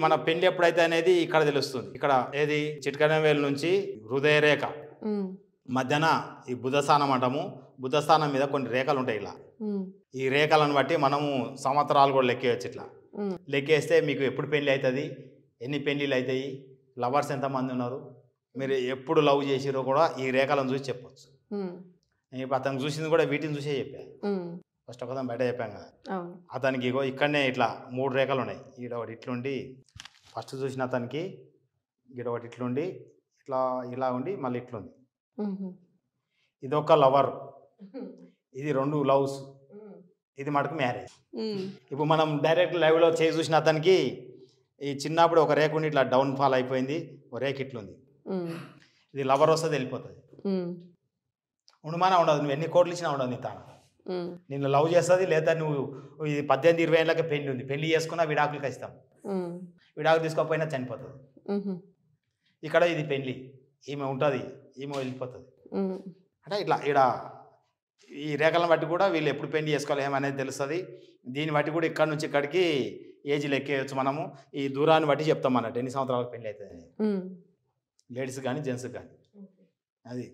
మన పెళ్లి ఎప్పుడైతే అనేది ఇక్కడ తెలుస్తుంది. ఇక్కడ ఏది చిట్కన వేలు నుంచి హృదయ రేఖ మధ్యన ఈ బుధస్థానం అంటాము. బుధస్థానం మీద కొన్ని రేఖలు ఉంటాయి ఇలా. ఈ రేఖలను బట్టి మనము సంవత్సరాలు కూడా లెక్కేయచ్చు. ఇట్లా లెక్కేస్తే మీకు ఎప్పుడు పెళ్లి అవుతుంది, ఎన్ని పెళ్ళిళ్ళు అవుతాయి, లవర్స్ ఎంతమంది ఉన్నారు, మీరు ఎప్పుడు లవ్ చేసిరో కూడా ఈ రేఖలను చూసి చెప్పచ్చు. నేను ఇప్పుడు అతను చూసింది కూడా వీటిని చూసే చెప్పాను. ఫస్ట్ ఒకదాని బయట చెప్పాను కదా, అతనికి ఇగో ఇక్కడనే ఇట్లా 3 రేఖలు ఉన్నాయి. ఈడ ఒకటి ఇట్లుండి ఫస్ట్ చూసిన అతనికి ఈడ ఒకటి ఇట్లుండి ఇట్లా ఇలా ఉండి మళ్ళీ ఇట్లుంది. ఇదొక లవర్, ఇది 2 లవ్స్, ఇది మటుకు మ్యారేజ్. ఇప్పుడు మనం డైరెక్ట్ లైవ్లో చేసి చూసిన అతనికి ఈ చిన్నప్పుడు ఒక రేఖ ఉండి ఇట్లా డౌన్ ఫాల్ అయిపోయింది, ఒక రేఖ ఇట్లుంది. ఇది లవర్ వస్తుంది వెళ్ళిపోతుంది, ఉండమానా ఉండదు. నువ్వు ఎన్ని కోట్లు ఇచ్చినా ఉండదు. నీ తాను నిన్ను లవ్ చేస్తుంది, లేదా నువ్వు ఇది 18-20 ఏళ్ళకే పెళ్లి ఉంది, పెళ్లి చేసుకున్నా విడాకులకి ఇస్తాం, విడాకులు తీసుకోకపోయినా చనిపోతుంది. ఇక్కడ ఇది పెళ్లి, ఈమె ఉంటుంది, ఈమె వెళ్ళిపోతుంది. అంటే ఇట్లా ఇక్కడ ఈ రేఖలను బట్టి కూడా వీళ్ళు ఎప్పుడు పెళ్లి చేసుకోవాలి ఏమనేది తెలుస్తుంది. దీన్ని బట్టి కూడా ఇక్కడ నుంచి ఇక్కడికి ఏజ్ లెక్కేయచ్చు మనము. ఈ దూరాన్ని బట్టి చెప్తాం అన్నట్టు ఎన్ని సంవత్సరాలకు పెళ్లి అవుతుంది, లేడీస్ కానీ జెంట్స్ కానీ. అది